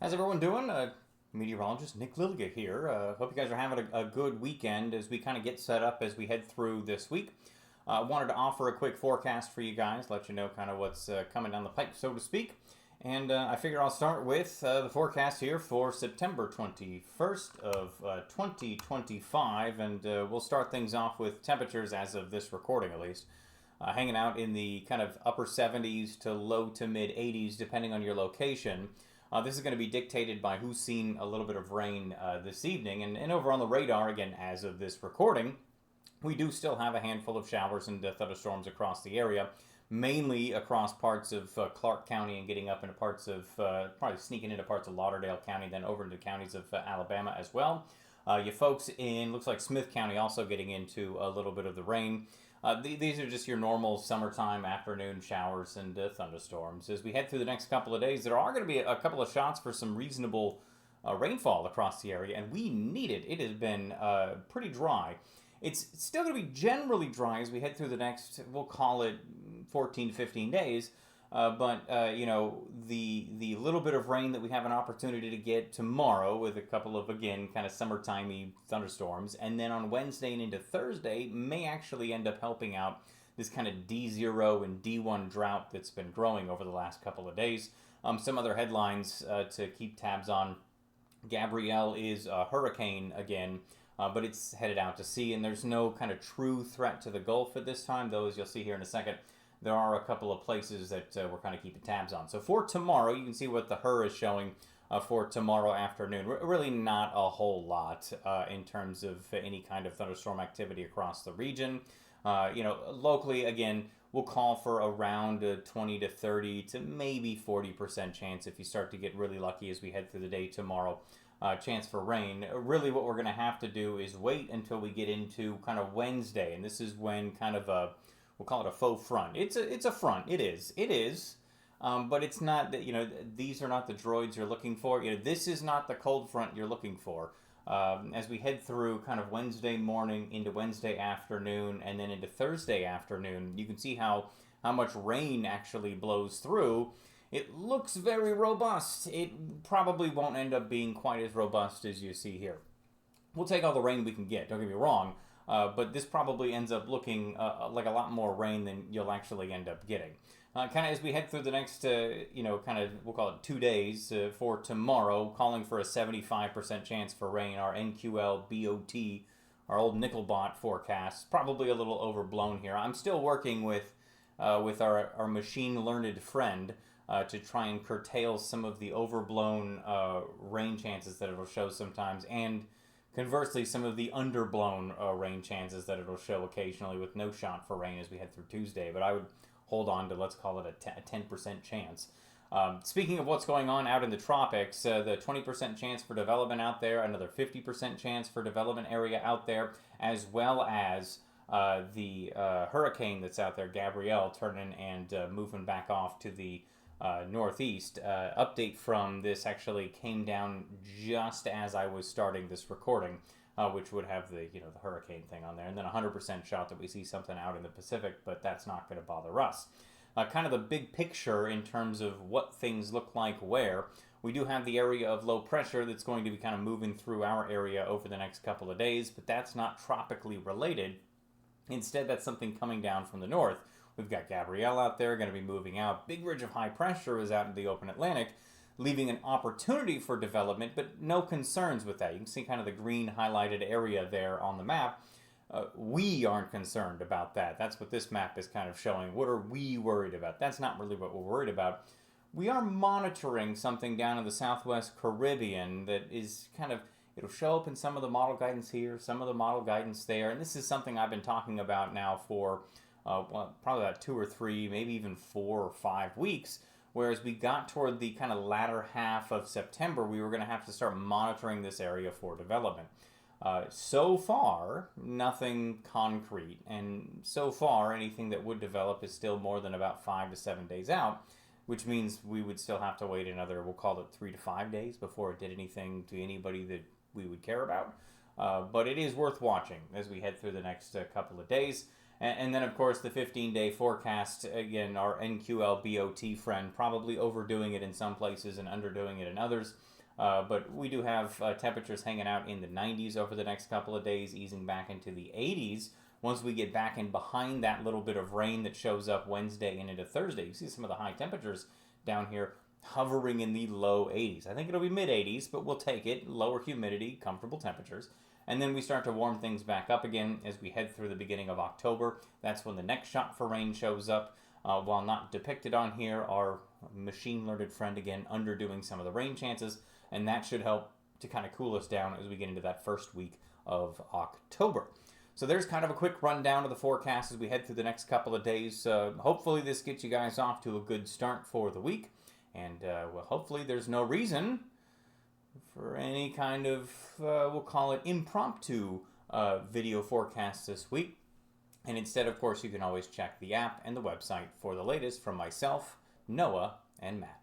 How's everyone doing? Meteorologist Nick Lilliga here. Hope you guys are having a good weekend as we kind of get set up as we head through this week. Wanted to offer a quick forecast for you guys, let you know kind of what's coming down the pipe, so to speak. And I figure I'll start with the forecast here for September 21st of 2025. And we'll start things off with temperatures as of this recording at least. Hanging out in the kind of upper 70s to low to mid 80s, depending on your location. This is going to be dictated by who's seen a little bit of rain this evening. And over on the radar, again, as of this recording, we do still have a handful of showers and thunderstorms across the area, mainly across parts of Clark County and getting up into parts of, probably sneaking into parts of Lauderdale County, then over into counties of Alabama as well. You folks in, looks like Smith County also getting into a little bit of the rain. These are just your normal summertime afternoon showers and thunderstorms. As we head through the next couple of days, there are going to be a couple of shots for some reasonable rainfall across the area, and we need it. It has been pretty dry. It's still going to be generally dry as we head through the next, we'll call it 14 to 15 days. But you know, the little bit of rain that we have an opportunity to get tomorrow with a couple of, again, kind of summertimey thunderstorms, and then on Wednesday and into Thursday may actually end up helping out this kind of D0 and D1 drought that's been growing over the last couple of days. Some other headlines to keep tabs on. Gabrielle is a hurricane again, but it's headed out to sea, and there's no kind of true threat to the Gulf at this time, though, as you'll see here in a second. There are a couple of places that we're kind of keeping tabs on. So for tomorrow, you can see what the HUR is showing for tomorrow afternoon. Really not a whole lot in terms of any kind of thunderstorm activity across the region. Locally, again, we'll call for around a 20 to 30 to maybe 40% chance if you start to get really lucky as we head through the day tomorrow. Chance for rain. Really, what we're going to have to do is wait until we get into kind of Wednesday, and this is when kind of we'll call it a faux front. It's a front. It is. But it's not that, these are not the droids you're looking for. This is not the cold front you're looking for. As we head through kind of Wednesday morning into Wednesday afternoon and then into Thursday afternoon, you can see how much rain actually blows through. It looks very robust. It probably won't end up being quite as robust as you see here. We'll take all the rain we can get, don't get me wrong, but this probably ends up looking like a lot more rain than you'll actually end up getting. Kind of as we head through the next, we'll call it 2 days for tomorrow, calling for a 75% chance for rain. Our NQL BOT, our old Nickelbot forecast, probably a little overblown here. I'm still working with our machine-learned friend to try and curtail some of the overblown rain chances that it'll show sometimes, and conversely, some of the underblown rain chances that it'll show occasionally with no shot for rain as we head through Tuesday. But I would hold on to, let's call it a 10% chance. Speaking of what's going on out in the tropics, the 20% chance for development out there, another 50% chance for development area out there, as well as the hurricane that's out there, Gabrielle, turning and moving back off to the northeast. Update from this actually came down just as I was starting this recording, which would have the hurricane thing on there, and then 100% shot that we see something out in the Pacific, but that's not going to bother us. Kind of the big picture in terms of what things look like where. We do have the area of low pressure that's going to be kind of moving through our area over the next couple of days, but that's not tropically related. Instead, that's something coming down from the north. We've got Gabrielle out there, going to be moving out. Big ridge of high pressure is out in the open Atlantic, leaving an opportunity for development, but no concerns with that. You can see kind of the green highlighted area there on the map. We aren't concerned about that. That's what this map is kind of showing. What are we worried about? That's not really what we're worried about. We are monitoring something down in the Southwest Caribbean that is kind of, it'll show up in some of the model guidance here, some of the model guidance there, and this is something I've been talking about now for probably about 2 or 3, maybe even 4 or 5 weeks. Whereas we got toward the kind of latter half of September, we were going to have to start monitoring this area for development. So far, nothing concrete, and so far, anything that would develop is still more than about 5 to 7 days out, which means we would still have to wait another, we'll call it 3 to 5 days before it did anything to anybody that we would care about. But it is worth watching as we head through the next couple of days. And then, of course, the 15-day forecast, again, our NQLBOT friend, probably overdoing it in some places and underdoing it in others. But we do have temperatures hanging out in the 90s over the next couple of days, easing back into the 80s. Once we get back in behind that little bit of rain that shows up Wednesday and into Thursday, you see some of the high temperatures down here hovering in the low 80s. I think it'll be mid 80s, but we'll take it. Lower humidity, comfortable temperatures. And then we start to warm things back up again as we head through the beginning of October. That's when the next shot for rain shows up. While not depicted on here, our machine-learned friend again underdoing some of the rain chances, and that should help to kind of cool us down as we get into that first week of October. So there's kind of a quick rundown of the forecast as we head through the next couple of days. Hopefully this gets you guys off to a good start for the week. And well, hopefully there's no reason for any kind of, we'll call it impromptu video forecast this week. And instead, of course, you can always check the app and the website for the latest from myself, Noah, and Matt.